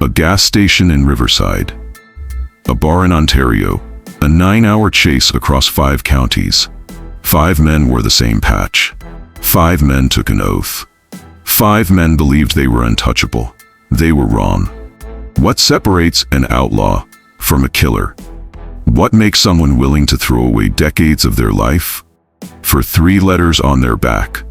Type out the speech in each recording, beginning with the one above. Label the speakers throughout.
Speaker 1: A gas station in Riverside. A bar in Ontario. A 9-hour chase across 5 counties. 5 men wore the same patch. 5 men took an oath. 5 men believed they were untouchable. They were wrong. What separates an outlaw from a killer? What makes someone willing to throw away decades of their life for 3 letters on their back?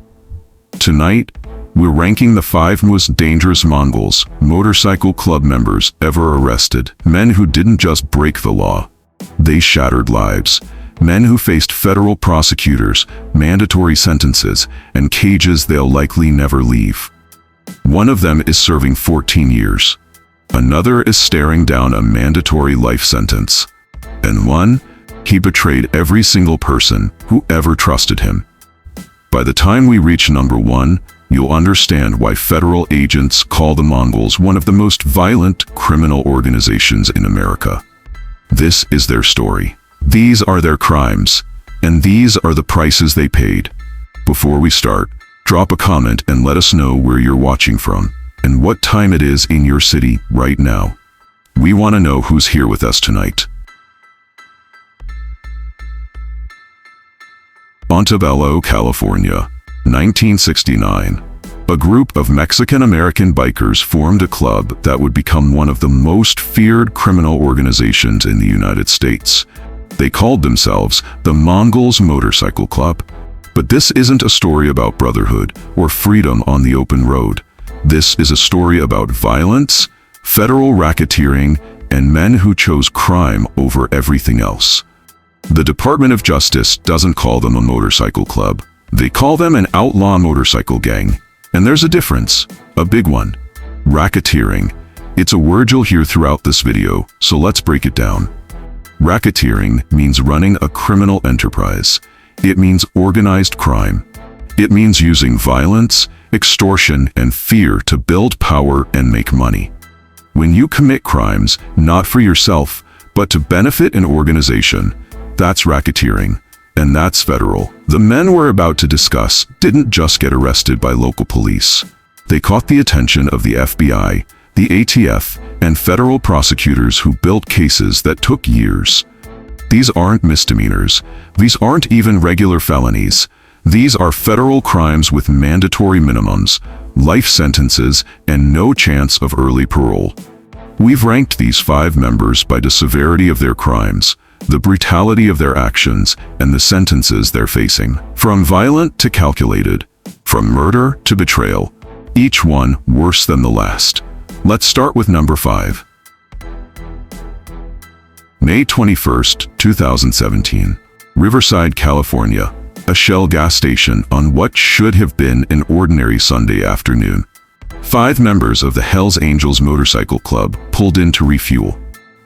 Speaker 1: Tonight, we're ranking the 5 most dangerous Mongols Motorcycle Club members ever arrested. Men who didn't just break the law, they shattered lives. Men who faced federal prosecutors, mandatory sentences, and cages they'll likely never leave. One of them is serving 14 years. Another is staring down a mandatory life sentence. And one, he betrayed every single person who ever trusted him. By the time we reach number 1, you'll understand why federal agents call the Mongols one of the most violent criminal organizations in America. This is their story. These are their crimes, and these are the prices they paid. Before we start, drop a comment and let us know where you're watching from, and what time it is in your city right now. We want to know who's here with us tonight. Montebello, California, 1969. A group of Mexican-American bikers formed a club that would become one of the most feared criminal organizations in the United States. They called themselves the Mongols Motorcycle Club. But this isn't a story about brotherhood or freedom on the open road. This is a story about violence, federal racketeering, and men who chose crime over everything else. The Department of Justice doesn't call them a motorcycle club. They call them an outlaw motorcycle gang. And there's a difference, a big one. Racketeering. It's a word you'll hear throughout this video, so let's break it down. Racketeering means running a criminal enterprise. It means organized crime. It means using violence, extortion, and fear to build power and make money. When you commit crimes, not for yourself, but to benefit an organization, that's racketeering, and that's federal. The men we're about to discuss didn't just get arrested by local police. They caught the attention of the FBI, the ATF, and federal prosecutors who built cases that took years. These aren't misdemeanors. These aren't even regular felonies. These are federal crimes with mandatory minimums, life sentences, and no chance of early parole. We've ranked these 5 members by the severity of their crimes, the brutality of their actions, and the sentences they're facing. From violent to calculated, from murder to betrayal, each one worse than the last. Let's start with number 5. May 21st, 2017. Riverside, California. A Shell gas station on what should have been an ordinary Sunday afternoon. 5 members of the Hells Angels Motorcycle Club pulled in to refuel.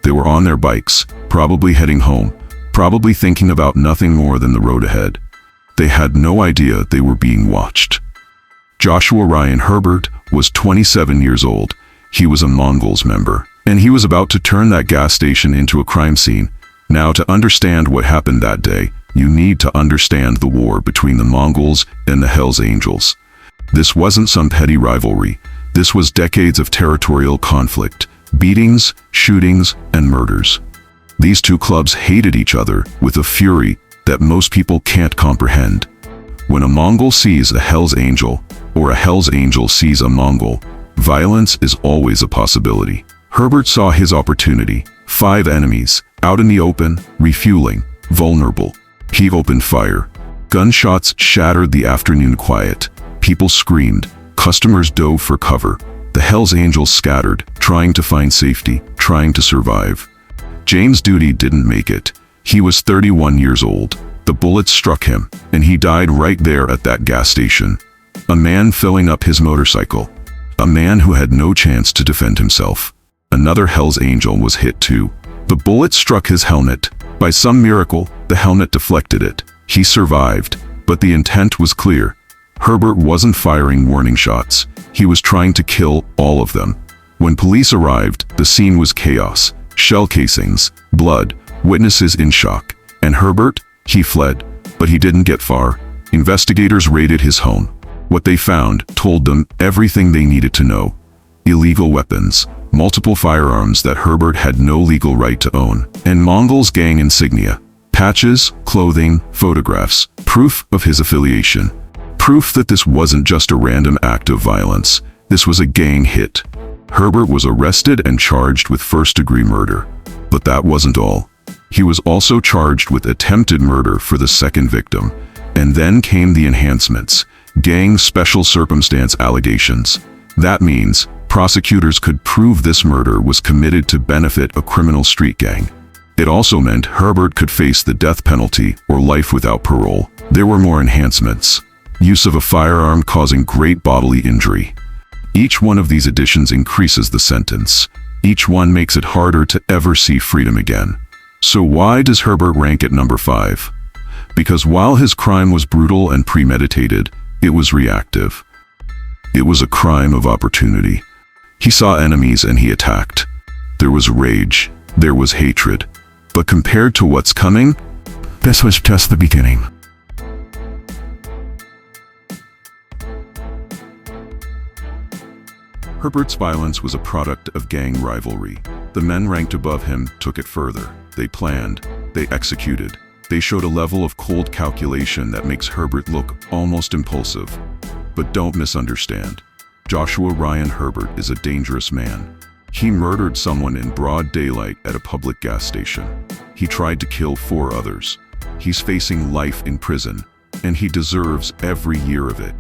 Speaker 1: They were on their bikes, probably heading home, probably thinking about nothing more than the road ahead. They had no idea they were being watched. Joshua Ryan Herbert was 27 years old. He was a Mongols member, and he was about to turn that gas station into a crime scene. Now, to understand what happened that day, you need to understand the war between the Mongols and the Hells Angels. This wasn't some petty rivalry. This was decades of territorial conflict, beatings, shootings, and murders. These 2 clubs hated each other with a fury that most people can't comprehend. When a Mongol sees a Hells Angel, or a Hells Angel sees a Mongol, violence is always a possibility. Herbert saw his opportunity. 5 enemies, out in the open, refueling, vulnerable. He opened fire. Gunshots shattered the afternoon quiet. People screamed. Customers dove for cover. The Hells Angels scattered, trying to find safety, trying to survive. James Duty didn't make it. He was 31 years old. The bullets struck him, and he died right there at that gas station. A man filling up his motorcycle. A man who had no chance to defend himself. Another Hells Angel was hit too. The bullet struck his helmet. By some miracle, the helmet deflected it. He survived, but the intent was clear. Herbert wasn't firing warning shots. He was trying to kill all of them. When police arrived, the scene was chaos. Shell casings, blood, witnesses in shock. And Herbert? He fled, but he didn't get far. Investigators raided his home. What they found told them everything they needed to know. Illegal weapons, multiple firearms that Herbert had no legal right to own, and Mongols gang insignia, patches, clothing, photographs, proof of his affiliation. Proof that this wasn't just a random act of violence, this was a gang hit. Herbert was arrested and charged with first-degree murder. But that wasn't all. He was also charged with attempted murder for the second victim. And then came the enhancements, gang special circumstance allegations. That means prosecutors could prove this murder was committed to benefit a criminal street gang. It also meant Herbert could face the death penalty or life without parole. There were more enhancements. Use of a firearm causing great bodily injury. Each one of these additions increases the sentence. Each one makes it harder to ever see freedom again. So why does Herbert rank at number 5? Because while his crime was brutal and premeditated, it was reactive. It was a crime of opportunity. He saw enemies and he attacked. There was rage, there was hatred. But compared to what's coming, this was just the beginning. Herbert's violence was a product of gang rivalry. The men ranked above him took it further. They planned, they executed. They showed a level of cold calculation that makes Herbert look almost impulsive. But don't misunderstand. Joshua Ryan Herbert is a dangerous man. He murdered someone in broad daylight at a public gas station. He tried to kill 4 others. He's facing life in prison, and he deserves every year of it.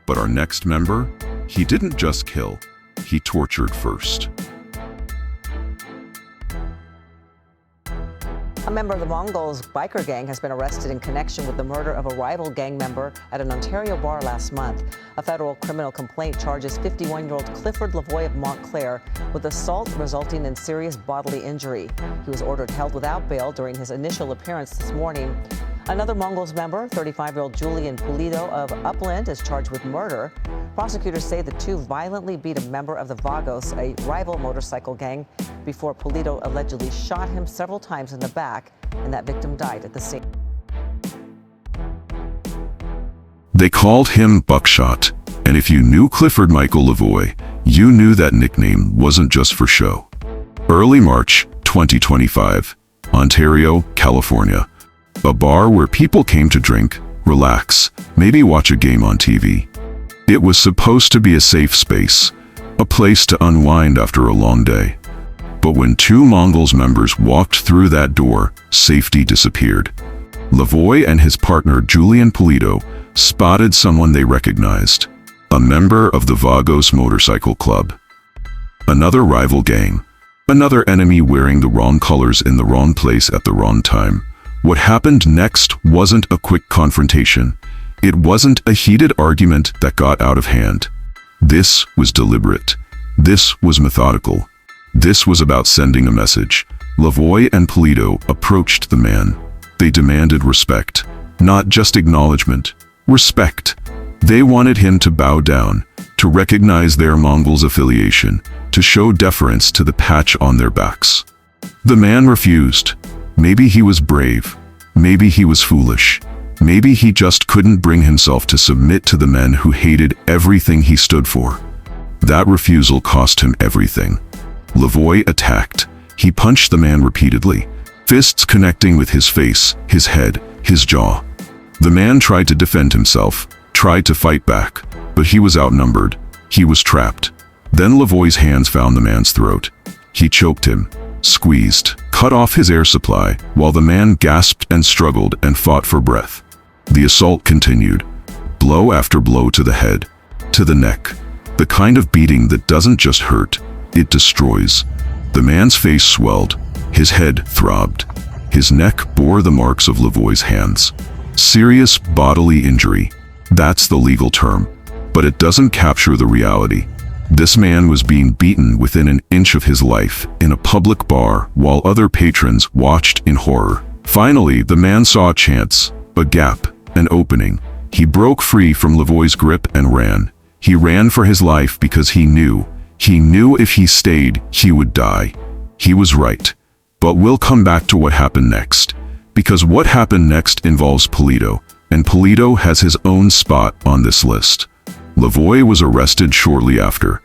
Speaker 1: But our next member, he didn't just kill, he tortured first.
Speaker 2: A member of the Mongols biker gang has been arrested in connection with the murder of a rival gang member at an Ontario bar last month. A federal criminal complaint charges 51-year-old Clifford Lavoie of Montclair with assault resulting in serious bodily injury. He was ordered held without bail during his initial appearance this morning. Another Mongols member, 35-year-old Julian Pulido of Upland, is charged with murder. Prosecutors say the two violently beat a member of the Vagos, a rival motorcycle gang, before Pulido allegedly shot him several times in the back, and that victim died at the scene.
Speaker 1: They called him Buckshot, and if you knew Clifford Michael Lavoie, you knew that nickname wasn't just for show. Early March 2025, Ontario, California. A bar where people came to drink, relax, maybe watch a game on TV. It was supposed to be a safe space, a place to unwind after a long day. But when 2 Mongols members walked through that door, safety disappeared. Lavoie and his partner Julian Pulido spotted someone they recognized, a member of the Mongols Motorcycle Club. Another rival gang, another enemy wearing the wrong colors in the wrong place at the wrong time. What happened next wasn't a quick confrontation. It wasn't a heated argument that got out of hand. This was deliberate. This was methodical. This was about sending a message. Lavoie and Pulido approached the man. They demanded respect, not just acknowledgement, respect. They wanted him to bow down, to recognize their Mongols affiliation, to show deference to the patch on their backs. The man refused. Maybe he was brave. Maybe he was foolish. Maybe he just couldn't bring himself to submit to the men who hated everything he stood for. That refusal cost him everything. Lavoie attacked. He punched the man repeatedly, fists connecting with his face, his head, his jaw. The man tried to defend himself, tried to fight back, but he was outnumbered. He was trapped. Then Lavoie's hands found the man's throat. He choked him, squeezed, cut off his air supply, while the man gasped and struggled and fought for breath. The assault continued, blow after blow to the head, to the neck, the kind of beating that doesn't just hurt, it destroys. The man's face swelled, his head throbbed, his neck bore the marks of Lavoie's hands. Serious bodily injury, that's the legal term, but it doesn't capture the reality. This man was being beaten within an inch of his life in a public bar while other patrons watched in horror. Finally, the man saw a chance, a gap, an opening. He broke free from Lavoie's grip and ran. He ran for his life because he knew if he stayed, he would die. He was right. But we'll come back to what happened next, because what happened next involves Pulido, and Pulido has his own spot on this list. Lavoie was arrested shortly after,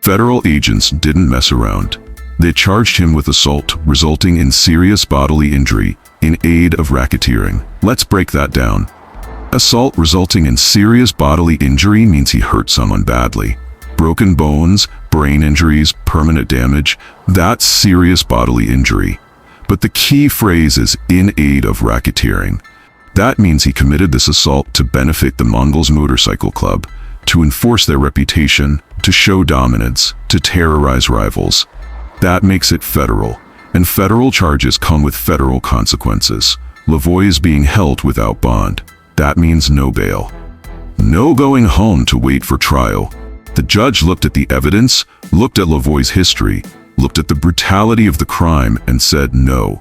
Speaker 1: Federal agents didn't mess around. They charged him with assault resulting in serious bodily injury in aid of racketeering. Let's break that down. Assault resulting in serious bodily injury means he hurt someone badly. Broken bones, brain injuries, permanent damage, that's serious bodily injury. But the key phrase is in aid of racketeering. That means he committed this assault to benefit the Mongols Motorcycle Club, to enforce their reputation, to show dominance, to terrorize rivals. That makes it federal, and federal charges come with federal consequences. Lavoie is being held without bond. That means no bail. No going home to wait for trial. The judge looked at the evidence, looked at Lavoie's history, looked at the brutality of the crime and said, no,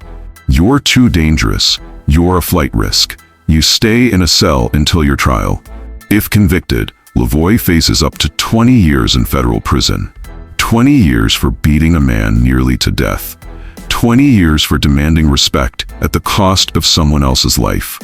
Speaker 1: you're too dangerous. You're a flight risk. You stay in a cell until your trial. If convicted, Lavoie faces up to 20 years in federal prison. 20 years for beating a man nearly to death. 20 years for demanding respect at the cost of someone else's life.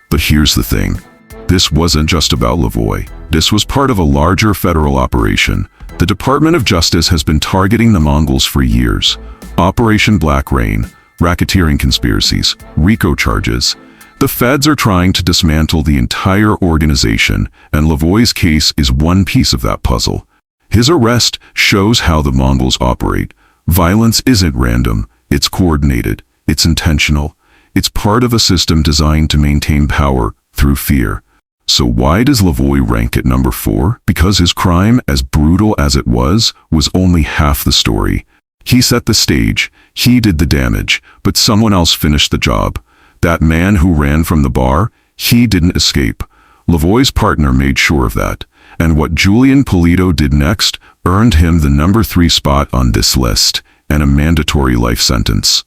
Speaker 1: But here's the thing. This wasn't just about Lavoie. This was part of a larger federal operation. The Department of Justice has been targeting the Mongols for years. Operation Black Rain, racketeering conspiracies, RICO charges. The feds are trying to dismantle the entire organization, and Lavoie's case is one piece of that puzzle. His arrest shows how the Mongols operate. Violence isn't random, it's coordinated, it's intentional. It's part of a system designed to maintain power through fear. So why does Lavoie rank at number 4? Because his crime, as brutal as it was only half the story. He set the stage, he did the damage, but someone else finished the job. That man who ran from the bar, he didn't escape. Lavoie's partner made sure of that. And what Julian Polito did next earned him the number 3 spot on this list and a mandatory life sentence.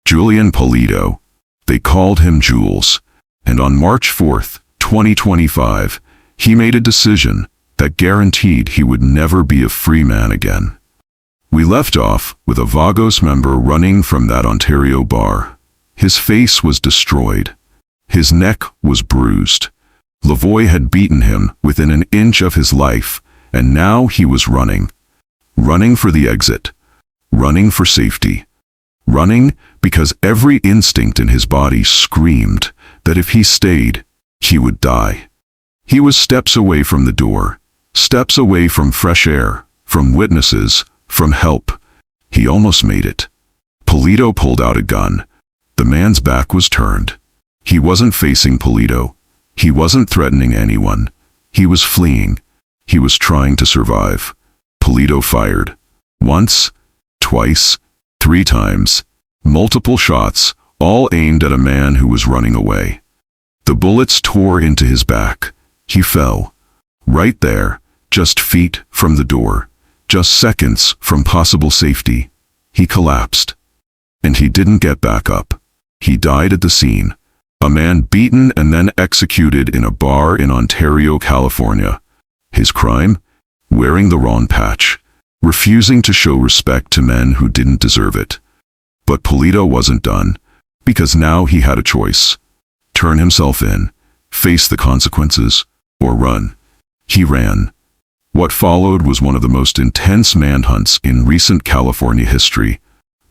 Speaker 1: Julian Polito. They called him Jules. And on March 4th, 2025, he made a decision that guaranteed he would never be a free man again. We left off with a Vagos member running from that Ontario bar. His face was destroyed. His neck was bruised. Lavoie had beaten him within an inch of his life, and now he was running. Running for the exit. Running for safety. Running because every instinct in his body screamed that if he stayed, he would die. He was steps away from the door, steps away from fresh air, from witnesses, from help. He almost made it. Polito pulled out a gun. The man's back was turned. He wasn't facing Polito. He wasn't threatening anyone. He was fleeing. He was trying to survive. Polito fired. Once, twice, 3 times. Multiple shots, all aimed at a man who was running away. The bullets tore into his back. He fell. Right there, just feet from the door. Just seconds from possible safety. He collapsed. And he didn't get back up. He died at the scene. A man beaten and then executed in a bar in Ontario, California. His crime? Wearing the wrong patch. Refusing to show respect to men who didn't deserve it. But Polito wasn't done, because now he had a choice. Turn himself in, face the consequences, or run. He ran. What followed was one of the most intense manhunts in recent California history.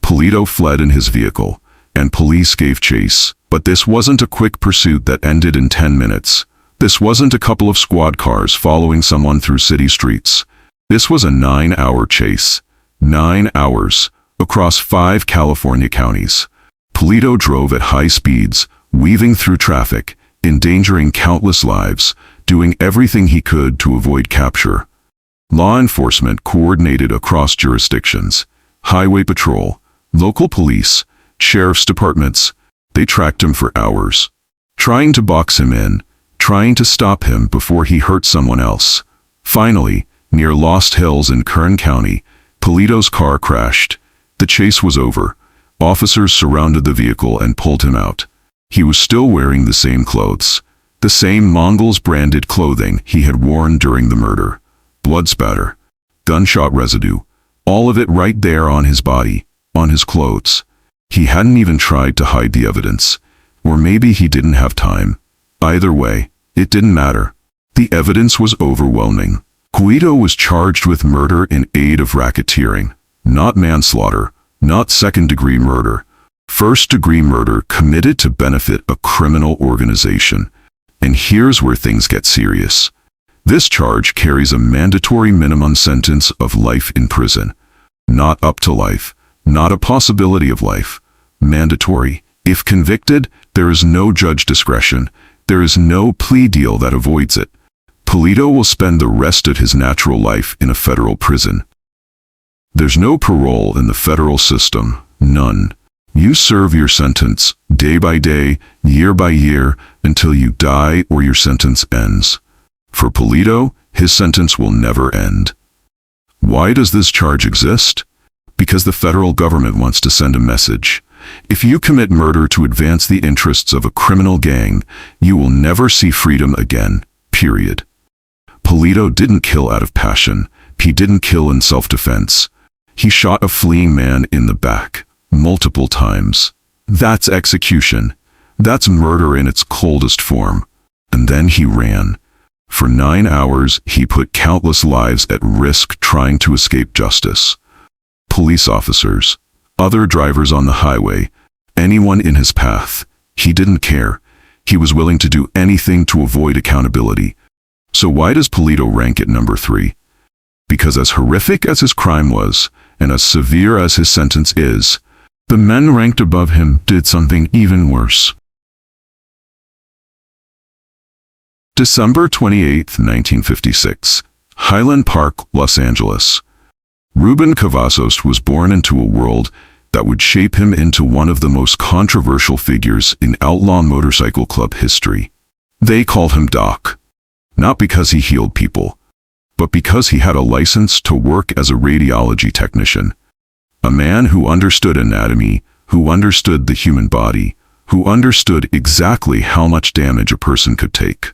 Speaker 1: Polito fled in his vehicle, and police gave chase. But this wasn't a quick pursuit that ended in 10 minutes. This wasn't a couple of squad cars following someone through city streets. This was a 9-hour chase. 9 hours, across 5 California counties. Polito drove at high speeds, weaving through traffic, endangering countless lives, doing everything he could to avoid capture. Law enforcement coordinated across jurisdictions. Highway patrol, local police, sheriff's departments. They tracked him for hours, trying to box him in, trying to stop him before he hurt someone else. Finally, near Lost Hills in Kern County, Polito's car crashed. The chase was over. Officers surrounded the vehicle and pulled him out. He was still wearing the same clothes, the same Mongols-branded clothing he had worn during the murder. Blood spatter, gunshot residue, all of it right there on his body, on his clothes. He hadn't even tried to hide the evidence. Or maybe he didn't have time. Either way, it didn't matter. The evidence was overwhelming. Polito was charged with murder in aid of racketeering, not manslaughter, not second-degree murder. First-degree murder committed to benefit a criminal organization. And here's where things get serious. This charge carries a mandatory minimum sentence of life in prison. Not up to life, not a possibility of life. Mandatory. If convicted, there is no judge discretion. There is no plea deal that avoids it. Polito will spend the rest of his natural life in a federal prison. There's no parole in the federal system, none. You serve your sentence, day by day, year by year, until you die or your sentence ends. For Polito, his sentence will never end. Why does this charge exist? Because the federal government wants to send a message. If you commit murder to advance the interests of a criminal gang, you will never see freedom again, period. Polito didn't kill out of passion. He didn't kill in self-defense. He shot a fleeing man in the back, multiple times. That's execution. That's murder in its coldest form. And then he ran. For 9 hours, he put countless lives at risk trying to escape justice. Police officers, other drivers on the highway, anyone in his path. He didn't care. He was willing to do anything to avoid accountability. So why does Polito rank at number 3? Because as horrific as his crime was, and as severe as his sentence is, the men ranked above him did something even worse. December 28, 1956, Highland Park, Los Angeles. Ruben Cavazos was born into a world that would shape him into one of the most controversial figures in outlaw motorcycle club history. They called him Doc, not because he healed people, but because he had a license to work as a radiology technician. A man who understood anatomy, who understood the human body, who understood exactly how much damage a person could take.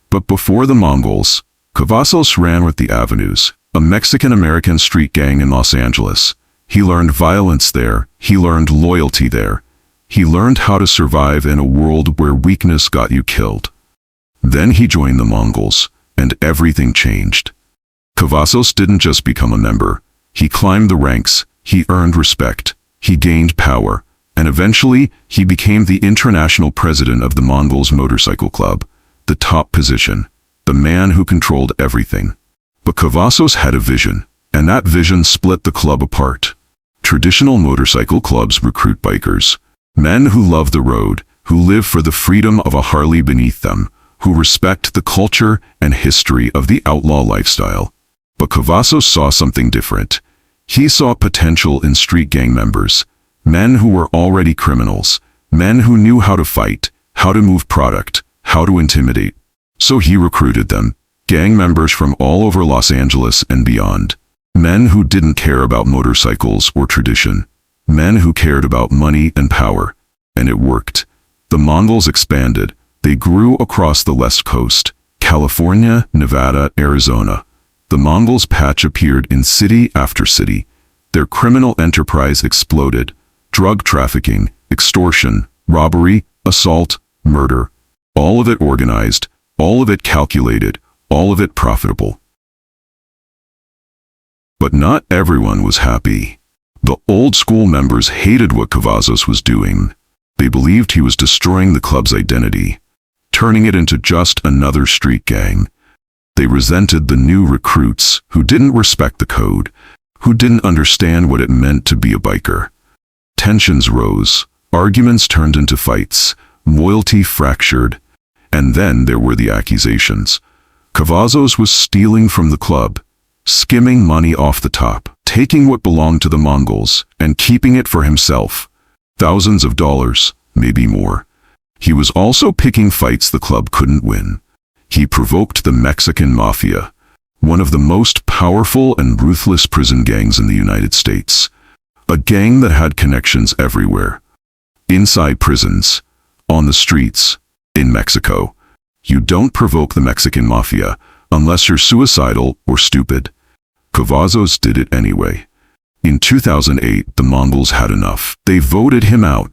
Speaker 1: But before the Mongols, Cavazos ran with the Avenues, a Mexican-American street gang in Los Angeles. He learned violence there. He learned loyalty there. He learned how to survive in a world where weakness got you killed. Then he joined the Mongols, and everything changed. Cavazos didn't just become a member. He climbed the ranks, he earned respect, he gained power, and eventually he became the international president of the Mongols Motorcycle Club, the top position, the man who controlled everything. But Cavazos had a vision, and that vision split the club apart. Traditional motorcycle clubs recruit bikers, men who love the road, who live for the freedom of a Harley beneath them, who respect the culture and history of the outlaw lifestyle. But Cavazos saw something different. He saw potential in street gang members, men who were already criminals, men who knew how to fight, how to move product, how to intimidate. So he recruited them, gang members from all over Los Angeles and beyond. Men who didn't care about motorcycles or tradition. Men who cared about money and power. And it worked. The Mongols expanded. They grew across the West Coast, California, Nevada, Arizona. The Mongols' patch appeared in city after city. Their criminal enterprise exploded. Drug trafficking, extortion, robbery, assault, murder. All of it organized, all of it calculated, all of it profitable. But not everyone was happy. The old-school members hated what Cavazos was doing. They believed he was destroying the club's identity, turning it into just another street gang. They resented the new recruits who didn't respect the code, who didn't understand what it meant to be a biker. Tensions rose, arguments turned into fights, loyalty fractured, and then there were the accusations. Cavazos was stealing from the club, skimming money off the top, taking what belonged to the Mongols and keeping it for himself. Thousands of dollars, maybe more. He was also picking fights the club couldn't win. He provoked the Mexican Mafia, one of the most powerful and ruthless prison gangs in the United States. A gang that had connections everywhere. Inside prisons, on the streets, in Mexico. You don't provoke the Mexican Mafia unless you're suicidal or stupid. Cavazos did it anyway. In 2008, the Mongols had enough. They voted him out.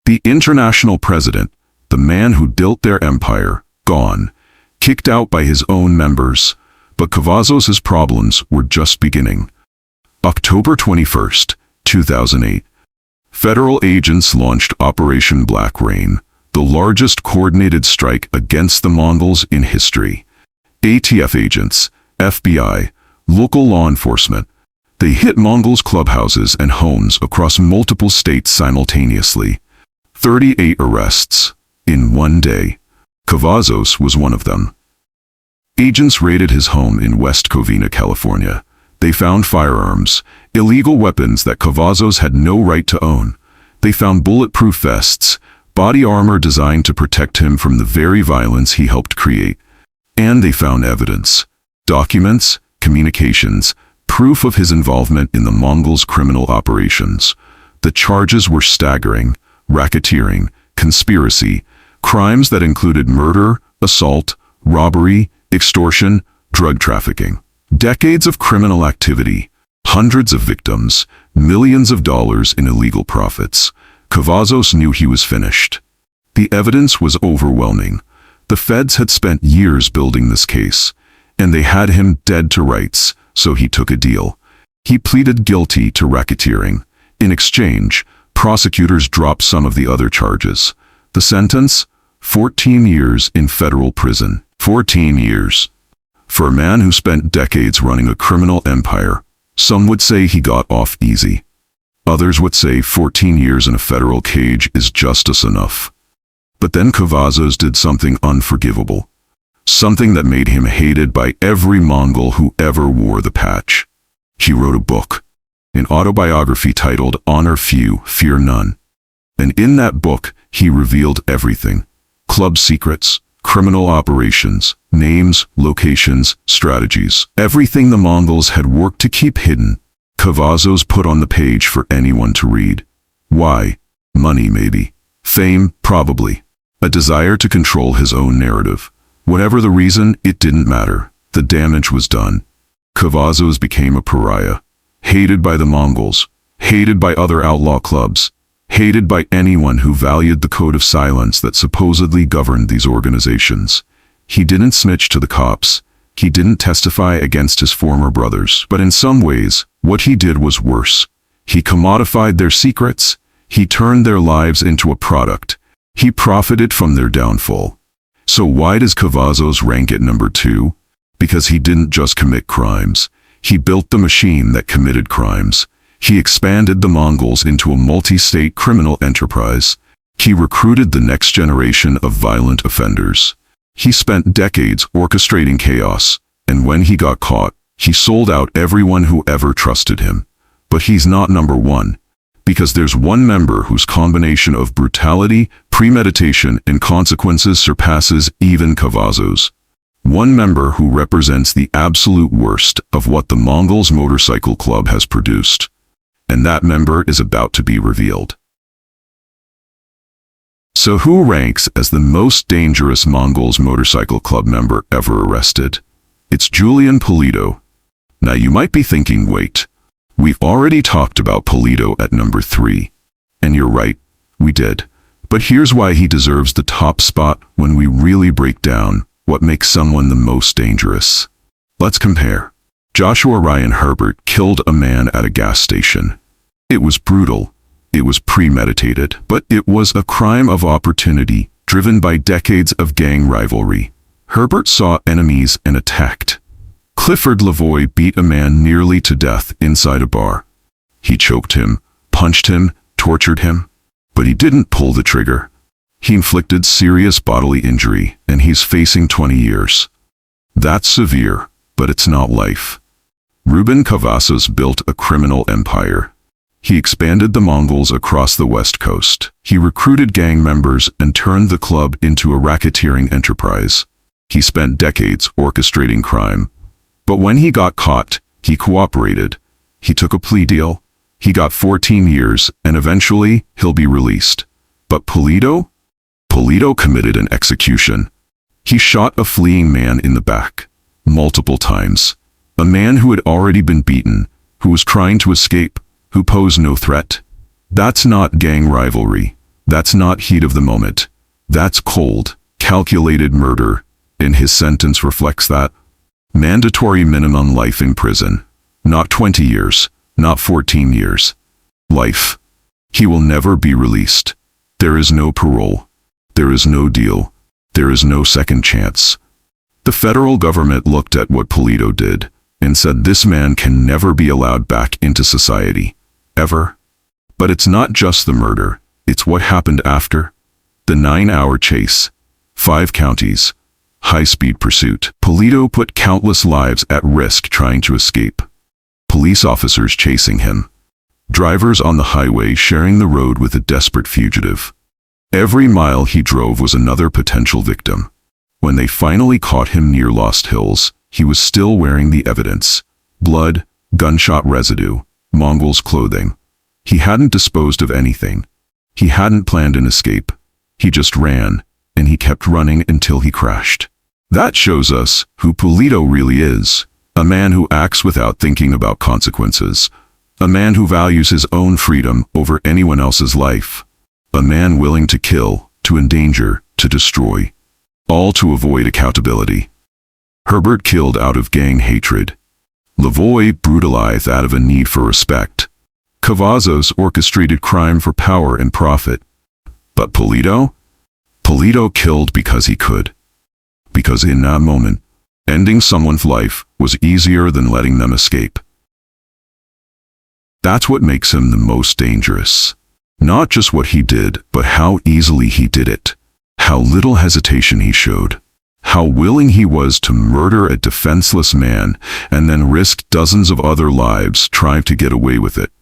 Speaker 1: The international president, the man who built their empire, gone. Kicked out by his own members. But Cavazos' problems were just beginning. October 21st, 2008. Federal agents launched Operation Black Rain, the largest coordinated strike against the Mongols in history. ATF agents, FBI, local law enforcement, they hit Mongols clubhouses and homes across multiple states simultaneously. 38 arrests in one day. Cavazos was one of them. Agents raided his home in West Covina, California. They found firearms, illegal weapons that Cavazos had no right to own. They found bulletproof vests, body armor designed to protect him from the very violence he helped create. And they found evidence, documents, communications, proof of his involvement in the Mongols' criminal operations. The charges were staggering: racketeering, conspiracy, crimes that included murder, assault, robbery, extortion, drug trafficking. Decades of criminal activity, hundreds of victims, millions of dollars in illegal profits. Cavazos knew he was finished. The evidence was overwhelming. The feds had spent years building this case, and they had him dead to rights, so he took a deal. He pleaded guilty to racketeering. In exchange, prosecutors dropped some of the other charges. The sentence? 14 years in federal prison. 14 years. For a man who spent decades running a criminal empire, some would say he got off easy. Others would say 14 years in a federal cage is justice enough. But then Cavazos did something unforgivable. Something that made him hated by every Mongol who ever wore the patch. He wrote a book, an autobiography titled Honor Few, Fear None. And in that book, he revealed everything: club secrets, criminal operations, names, locations, strategies. Everything the Mongols had worked to keep hidden, Cavazos put on the page for anyone to read. Why? Money, maybe. Fame, probably. A desire to control his own narrative. Whatever the reason, it didn't matter. The damage was done. Cavazos became a pariah. Hated by the Mongols. Hated by other outlaw clubs. Hated by anyone who valued the code of silence that supposedly governed these organizations. He didn't snitch to the cops. He didn't testify against his former brothers. But in some ways, what he did was worse. He commodified their secrets. He turned their lives into a product. He profited from their downfall. So why does Cavazos rank at number 2? Because he didn't just commit crimes. He built the machine that committed crimes. He expanded the Mongols into a multi-state criminal enterprise. He recruited the next generation of violent offenders. He spent decades orchestrating chaos, and when he got caught, he sold out everyone who ever trusted him. But he's not number 1, because there's one member whose combination of brutality, premeditation, and consequences surpasses even Cavazos. One member who represents the absolute worst of what the Mongols Motorcycle Club has produced. And that member is about to be revealed. So who ranks as the most dangerous Mongols Motorcycle Club member ever arrested? It's Julian Pulido. Now you might be thinking, wait, we've already talked about Pulido at number 3. And you're right, we did. But here's why he deserves the top spot when we really break down what makes someone the most dangerous. Let's compare. Joshua Ryan Herbert killed a man at a gas station. It was brutal. It was premeditated, but it was a crime of opportunity, driven by decades of gang rivalry. Herbert saw enemies and attacked. Clifford Lavoie beat a man nearly to death inside a bar. He choked him, punched him, tortured him, but he didn't pull the trigger. He inflicted serious bodily injury, and he's facing 20 years. That's severe, but it's not life. Ruben Cavazos built a criminal empire. He expanded the Mongols across the West Coast. He recruited gang members and turned the club into a racketeering enterprise. He spent decades orchestrating crime. But when he got caught, he cooperated. He took a plea deal. He got 14 years, and eventually, he'll be released. But Pulido? Pulido committed an execution. He shot a fleeing man in the back, multiple times. A man who had already been beaten, who was trying to escape, who posed no threat. That's not gang rivalry. That's not heat of the moment. That's cold, calculated murder, and his sentence reflects that. Mandatory minimum life in prison. Not 20 years, not 14 years. Life. He will never be released. There is no parole. There is no deal. There is no second chance. The federal government looked at what Polito did and said this man can never be allowed back into society. Ever. But it's not just the murder, it's what happened after. The 9-hour chase. 5 counties. High-speed pursuit. Polito put countless lives at risk trying to escape. Police officers chasing him. Drivers on the highway sharing the road with a desperate fugitive. Every mile he drove was another potential victim. When they finally caught him near Lost Hills, he was still wearing the evidence. Blood, gunshot residue, Mongols clothing. He hadn't disposed of anything. He hadn't planned an escape. He just ran, and he kept running until he crashed. That shows us who Polito really is. A man who acts without thinking about consequences. A man who values his own freedom over anyone else's life. A man willing to kill, to endanger, to destroy. All to avoid accountability. Herbert killed out of gang hatred. Lavoie brutalized out of a need for respect. Cavazos orchestrated crime for power and profit. But Polito? Polito killed because he could. Because in that moment, ending someone's life was easier than letting them escape. That's what makes him the most dangerous. Not just what he did, but how easily he did it. How little hesitation he showed. How willing he was to murder a defenseless man and then risk dozens of other lives trying to get away with it.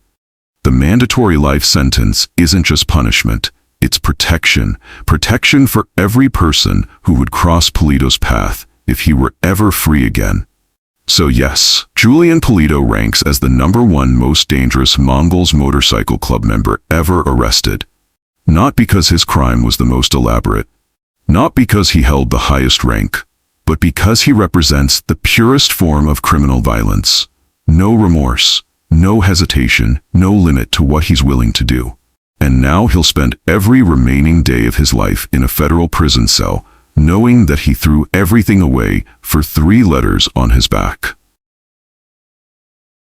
Speaker 1: The mandatory life sentence isn't just punishment, it's protection. Protection for every person who would cross Polito's path if he were ever free again. So yes, Julian Polito ranks as the #1 most dangerous Mongols Motorcycle Club member ever arrested. Not because his crime was the most elaborate, not because he held the highest rank, but because he represents the purest form of criminal violence. No remorse, no hesitation, no limit to what he's willing to do. And now he'll spend every remaining day of his life in a federal prison cell, knowing that he threw everything away for 3 letters on his back.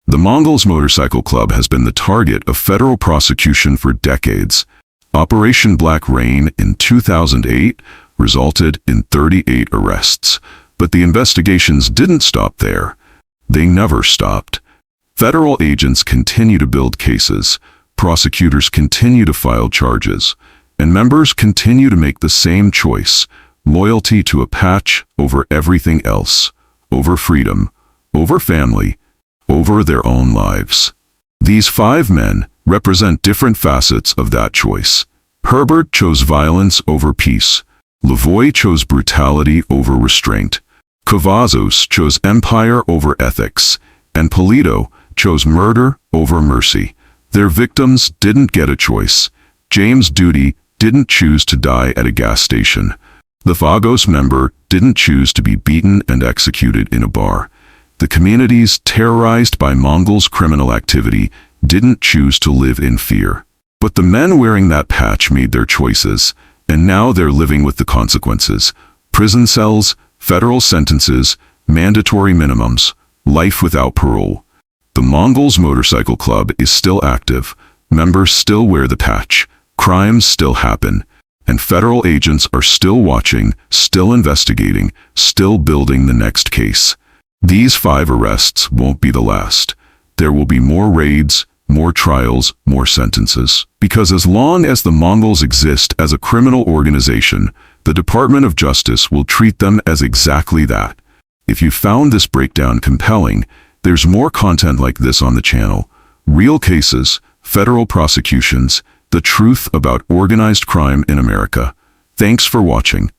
Speaker 1: The Mongols Motorcycle Club has been the target of federal prosecution for decades. Operation Black Rain in 2008 resulted in 38 arrests. But the investigations didn't stop there. They never stopped. Federal agents continue to build cases, prosecutors continue to file charges, and members continue to make the same choice: loyalty to a patch over everything else, over freedom, over family, over their own lives. These 5 men represent different facets of that choice. Herbert chose violence over peace. Lavoie chose brutality over restraint. Cavazos chose empire over ethics. And Polito chose murder over mercy. Their victims didn't get a choice. James Duty didn't choose to die at a gas station. The Vagos member didn't choose to be beaten and executed in a bar. The communities terrorized by Mongols' criminal activity didn't choose to live in fear. But the men wearing that patch made their choices, and now they're living with the consequences. Prison cells, federal sentences, mandatory minimums, life without parole. The Mongols Motorcycle Club is still active, members still wear the patch, crimes still happen, and federal agents are still watching, still investigating, still building the next case. These 5 arrests won't be the last. There will be more raids, more trials, more sentences. Because as long as the Mongols exist as a criminal organization, the Department of Justice will treat them as exactly that. If you found this breakdown compelling, there's more content like this on the channel. Real cases, federal prosecutions, the truth about organized crime in America. Thanks for watching.